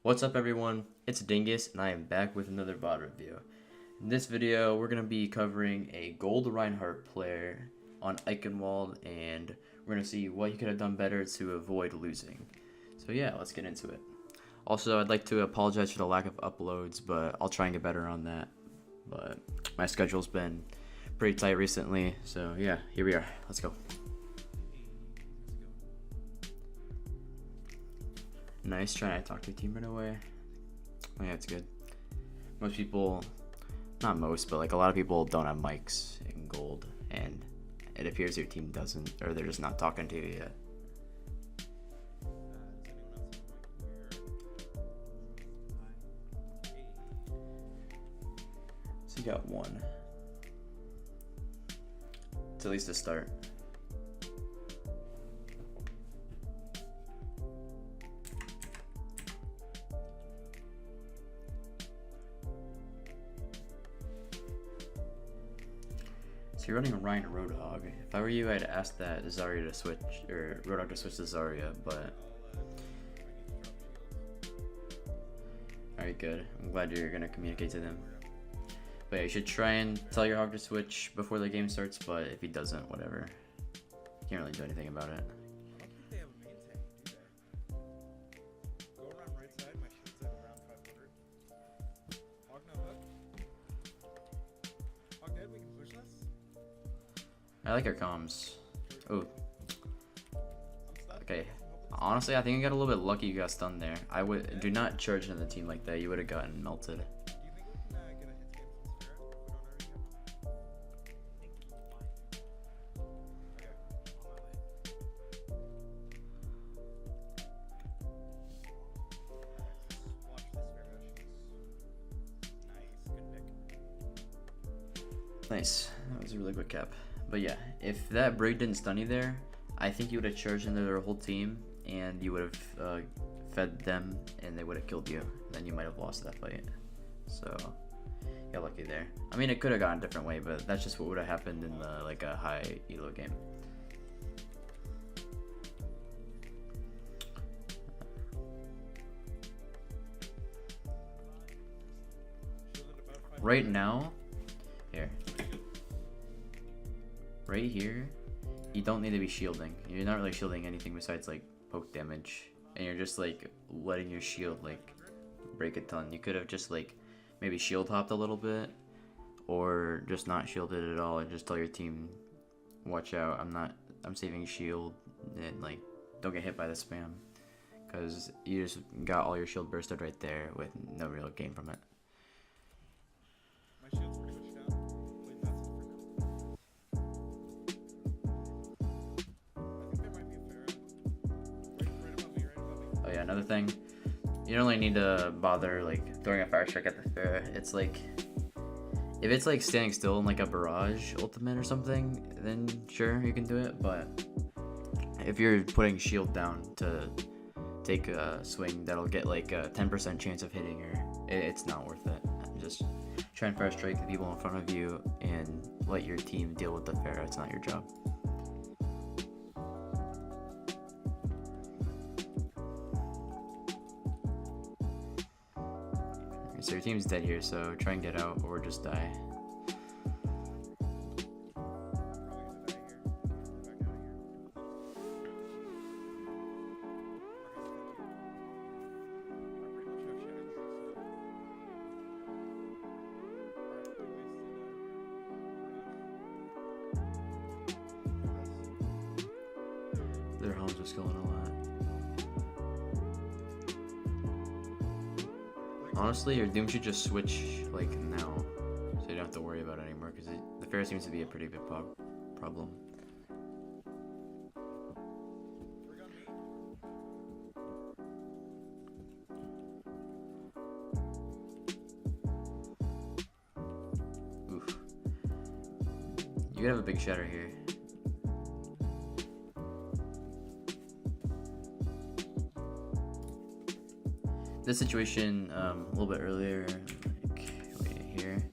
What's up everyone, it's Dingus and I am back with another VOD review. In this video we're going to be covering a gold Reinhardt player on Eichenwalde and we're going to see what he could have done better to avoid losing. So yeah, let's get into it. Also, I'd like to apologize for the lack of uploads, but I'll try and get better on that. But my schedule's been pretty tight recently, so yeah, here we are. Let's go. Nice, trying to talk to your team right away. Oh yeah, it's good. Most people, not most, but like a lot of people don't have mics in gold, and it appears your team doesn't, or they're just not talking to you yet. So you got one. It's at least a start. So you're running a Ryan Roadhog. If I were you, I'd ask that Zarya to switch, or Roadhog to switch to Zarya, but... Alright, good. I'm glad you're gonna communicate to them. But yeah, you should try and tell your hog to switch before the game starts, but if he doesn't, whatever. You can't really do anything about it. I like our comms. Oh. Okay. Honestly, I think I got a little bit lucky you got stunned there. I would do not charge into the team like that. You would have gotten melted. Nice. That was a really good cap. But yeah, if that break didn't stun you there, I think you would have charged into their whole team and you would have fed them and they would have killed you. Then you might have lost that fight. So, yeah, lucky there. I mean, it could have gone a different way, but that's just what would have happened in the, like a high elo game. Right now, here. Right here, you don't need to be shielding. You're not really shielding anything besides like poke damage, and you're just like letting your shield like break a ton. You could have just like maybe shield hopped a little bit, or just not shielded at all, and just tell your team, watch out, I'm saving shield, and like don't get hit by the spam, because you just got all your shield bursted right there with no real gain from it. My shield's pretty much down. Wait, that's it for now. I think there might be a Pharah. Right above me, right above me. Oh yeah, another thing, you don't really need to bother like throwing a fire strike at the Pharah. It's like, if it's like standing still in like a barrage ultimate or something, then sure, you can do it, but if you're putting shield down to take a swing that'll get like a 10% chance of hitting her, it's not worth it. Just try and fire strike the people in front of you and let your team deal with the Pharah. It's not your job. So your team's dead here, so try and get out or just die. Their homes are killing a lot. Honestly, your Doom should just switch like now, so you don't have to worry about it anymore, because the Pharah seems to be a pretty big problem. Oof. You could have a big shatter here. This situation a little bit earlier, like right here.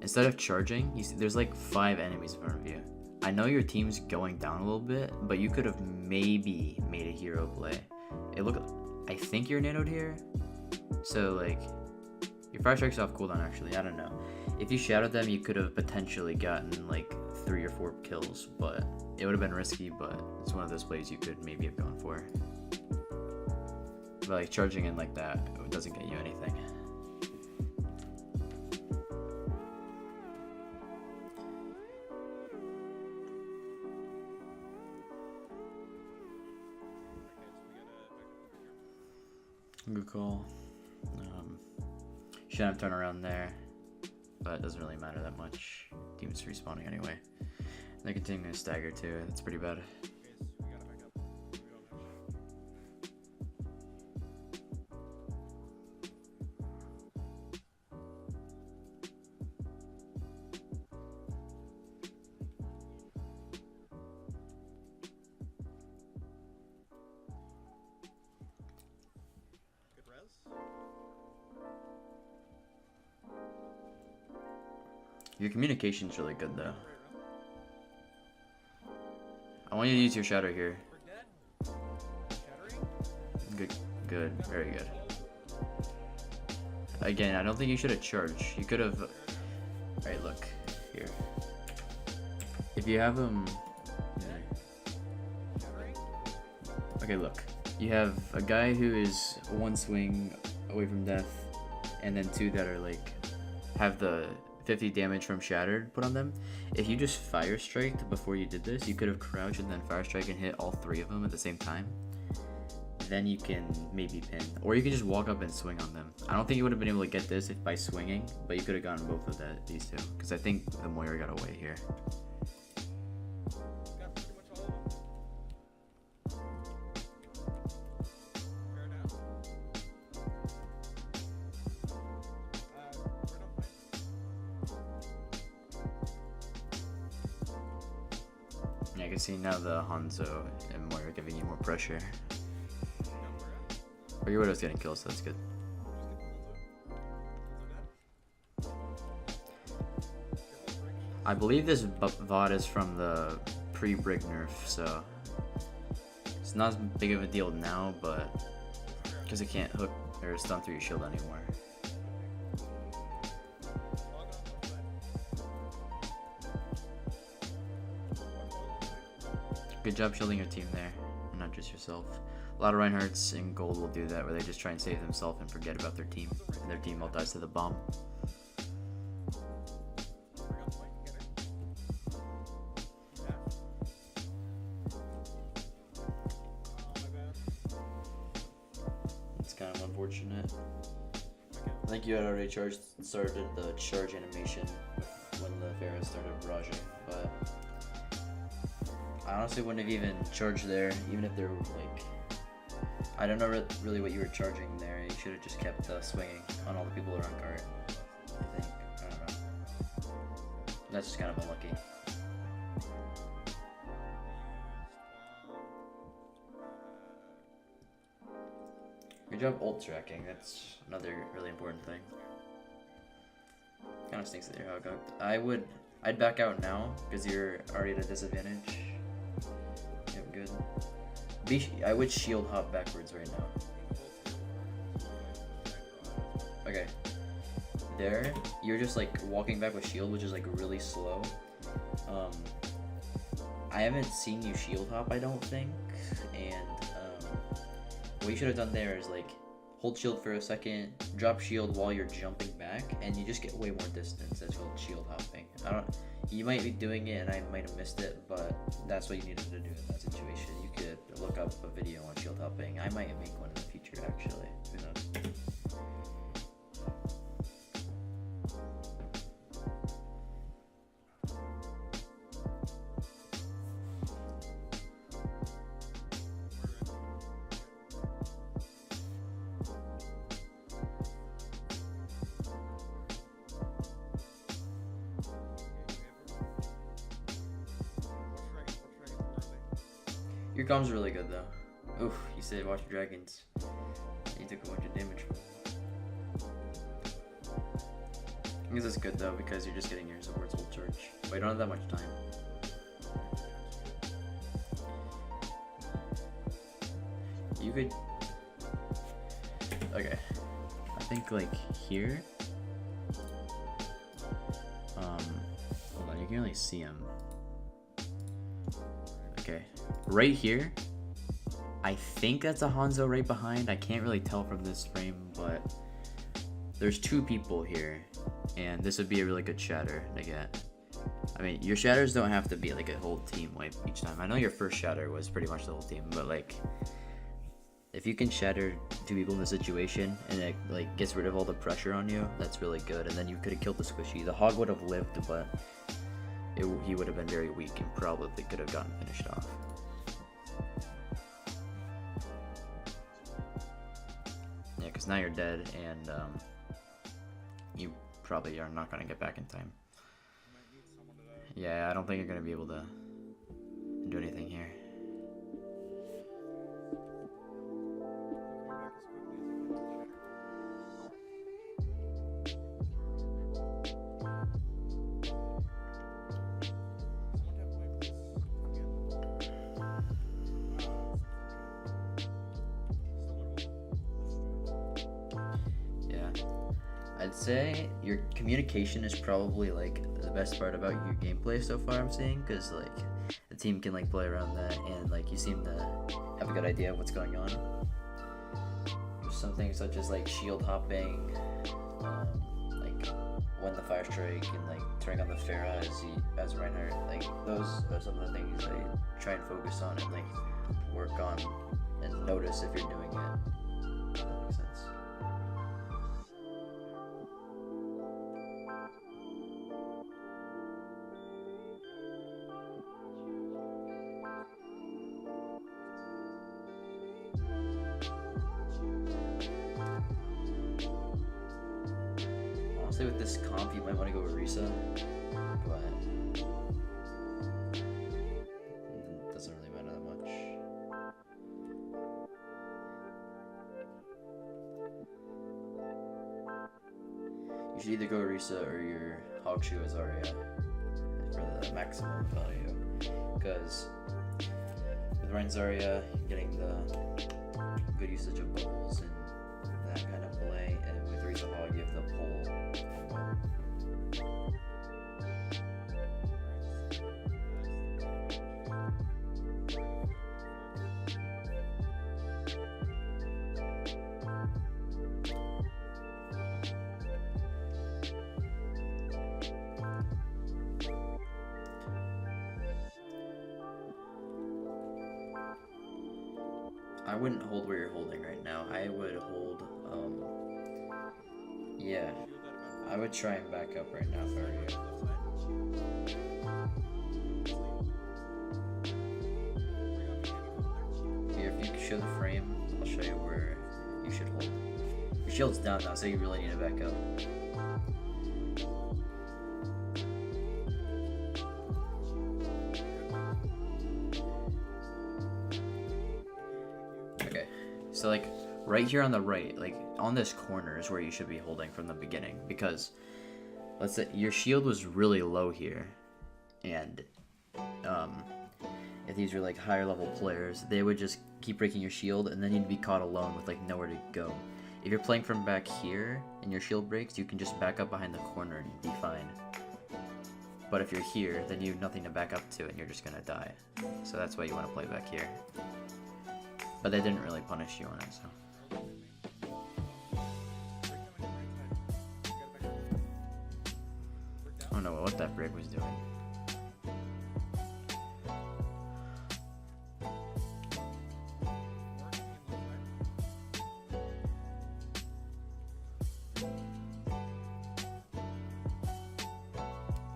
Instead of charging, you see, there's like 5 enemies in front of you. I know your team's going down a little bit, but you could have maybe made a hero play. It looked, I think you're nanoed here, So like, your fire strike's off cooldown actually. I don't know. If you shadowed them, you could have potentially gotten like 3 or 4 kills, but it would have been risky. But it's one of those plays you could maybe have gone for. But like charging in like that, it doesn't get you anything. Good call. Shouldn't have turned around there, but it doesn't really matter that much. Demons respawning anyway. They're continuing to stagger too. That's pretty bad. Your communication's really good though. I want you to use your shadow here. Good, good, very good. Again, I don't think you should have charged. You could have. Alright, look here. If you have them. Okay, look. You have a guy who is 1 swing away from death, and then 2 that are like have the 50 damage from shattered put on them. If you just fire striked before you did this, you could have crouched and then fire strike and hit all 3 of them at the same time. Then you can maybe pin, or you can just walk up and swing on them. I don't think you would have been able to get this if by swinging, but you could have gotten both of these two, because I think the Moira got away here. Yeah, I can see now the Hanzo and Moira giving you more pressure. Or your Widow's getting kills, so that's good. I believe this VOD is from the pre-Brig nerf, so it's not as big of a deal now, but because it can't hook or stun through your shield anymore. Good job shielding your team there, and not just yourself. A lot of Reinhardts in gold will do that, where they just try and save themselves and forget about their team, and their team all dies to the bomb. It's kind of unfortunate. I think you had already started the charge animation when the Pharaoh started barraging, but I honestly wouldn't have even charged there, even if they're like. I don't know really what you were charging there. You should have just kept swinging on all the people around cart. I think. I don't know. That's just kind of unlucky. Good job ult tracking. That's another really important thing. Kind of stinks that you're hog-hooked. I'd back out now because you're already at a disadvantage. Yep, good. I would shield hop backwards right now. Okay. There, you're just like walking back with shield, which is like really slow. I haven't seen you shield hop, I don't think. And what you should have done there is like hold shield for a second, drop shield while you're jumping back, and you just get way more distance. That's called shield hopping. You might be doing it and I might have missed it, but that's what you needed to do in that situation. You could look up a video on shield hopping. I might make one in the future actually. Who knows? Your comm's really good though. Oof, you said watch dragons. You took a bunch of damage from them. I guess that's good though because you're just getting your support's ult charge. But you don't have that much time. You could. Okay. think like here. Hold on, you can only see him. Okay, right here. I think that's a Hanzo right behind. I can't really tell from this frame, but there's two people here, and this would be a really good shatter to get. I mean, your shatters don't have to be like a whole team wipe each time. I know your first shatter was pretty much the whole team, but like, if you can shatter two people in the situation and it like gets rid of all the pressure on you, that's really good. And then you could have killed the squishy. The hog would have lived, but he would have been very weak and probably could have gotten finished off. Yeah, because now you're dead, and you probably are not going to get back in time. Yeah, I don't think you're going to be able to do anything here. I'd say your communication is probably like the best part about your gameplay so far, I'm seeing, because like the team can like play around that, and like you seem to have a good idea of what's going on. There's some things such as like shield hopping, like when the fire strike, and like turning on the Pharah as Reinhardt. Like those are some of the things I try and focus on and like work on and notice if you're doing it. If that makes sense. With this comp, you might want to go with Risa, but it doesn't really matter that much. You should either go Risa or your Hogshoe as Zarya for the maximum value, because with Rein Zarya, you're getting the good usage of bubbles and that kind of play, and with Risa Hog, you have the pull. I wouldn't hold where you're holding right now. I would hold, yeah. I would try and back up right now if I were you. Here, if you show the frame, I'll show you where you should hold. Your shield's down now, so you really need to back up. Okay, so like right here on the right, like on this corner is where you should be holding from the beginning, because let's say your shield was really low here, and if these are like higher level players, they would just keep breaking your shield, and then you'd be caught alone with like nowhere to go. If you're playing from back here and your shield breaks, you can just back up behind the corner and you'd be fine. But if you're here, then you have nothing to back up to and you're just gonna die. So that's why you want to play back here. But they didn't really punish you on it, so. I don't know what that brig was doing.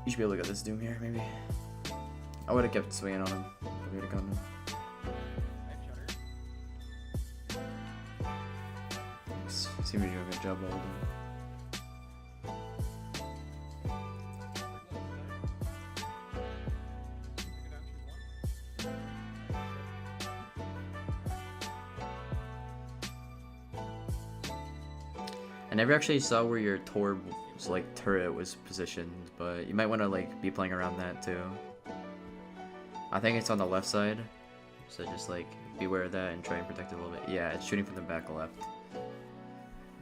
You should be able to get this Doom here, maybe. I would have kept swinging on him. We would have gone. Seem to do a good job holding. I never actually saw where your Torb's like turret was positioned, but you might want to like be playing around that too. I think it's on the left side, so just like beware of that and try and protect it a little bit. Yeah, it's shooting from the back left.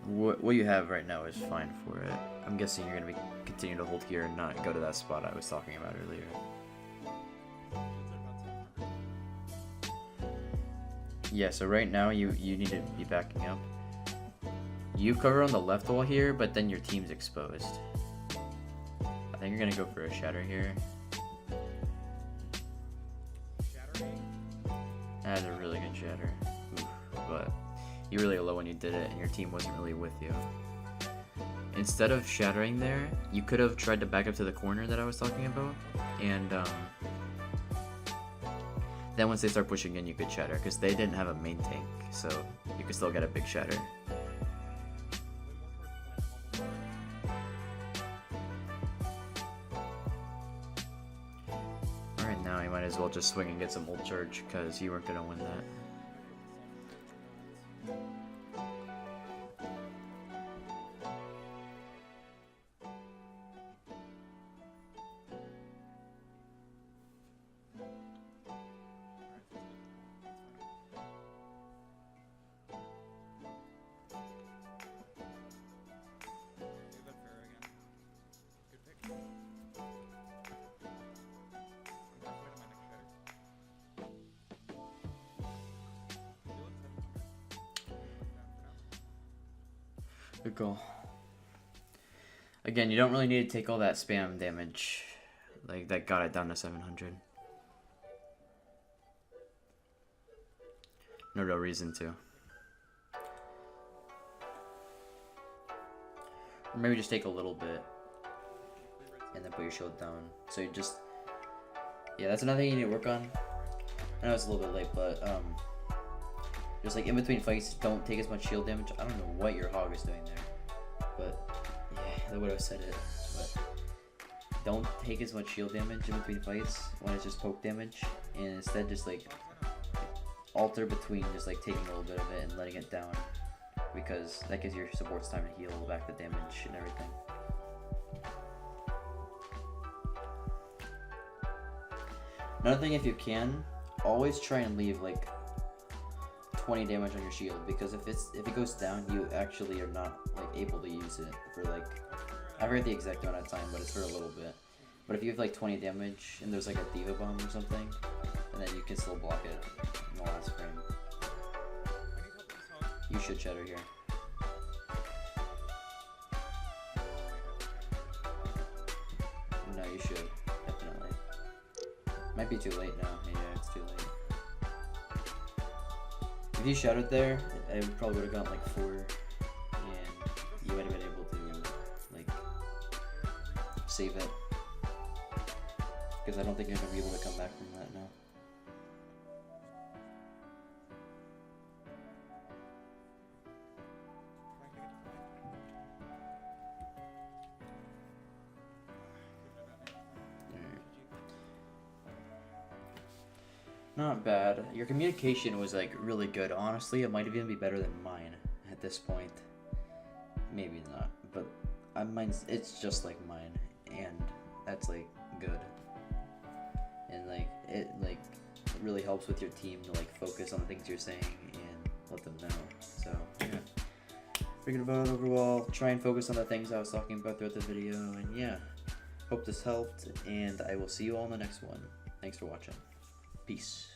what you have right now is fine for it. I'm guessing you're gonna be continue to hold here and not go to that spot I was talking about earlier. Yeah, so right now you need to be backing up. You cover on the left wall here, but then your team's exposed. I think you're gonna go for a shatter here. That's a really good shatter. Oof, but you were really low when you did it, and your team wasn't really with you. Instead of shattering there, you could have tried to back up to the corner that I was talking about, and then once they start pushing in, you could shatter, because they didn't have a main tank, so you could still get a big shatter. Alright, now you might as well just swing and get some ult charge, because you weren't going to win that. Good call. Again, you don't really need to take all that spam damage. Like, that got it down to 700. No real reason to. Or maybe just take a little bit and then put your shield down. So you just... Yeah, that's another thing you need to work on. I know it's a little bit late, but just like in between fights, don't take as much shield damage. I don't know what your hog is doing there, but yeah, that would have said it. But don't take as much shield damage in between fights when it's just poke damage, and instead just like alter between just like taking a little bit of it and letting it down, because that gives your supports time to heal back the damage and everything. Another thing, if you can, always try and leave like 20 damage on your shield, because if it goes down, you actually are not like able to use it for like, I forget the exact amount of time, but it's for a little bit. But if you have like 20 damage and there's like a diva bomb or something, and then you can still block it in the last frame. You should shatter here. No, you should, definitely. Might be too late now. Yeah, it's too late. If you shouted there, I probably would have gotten like 4, and you would have been able to like save it, because I don't think you're gonna be able to come back from that now. Not bad. Your communication was like really good. Honestly, it might even be better than mine at this point. Maybe not, but mine's, it's just like mine, and that's like good. And like it really helps with your team to like focus on the things you're saying and let them know. So yeah, forget about overall. Try and focus on the things I was talking about throughout the video. And yeah, hope this helped, and I will see you all in the next one. Thanks for watching. Peace.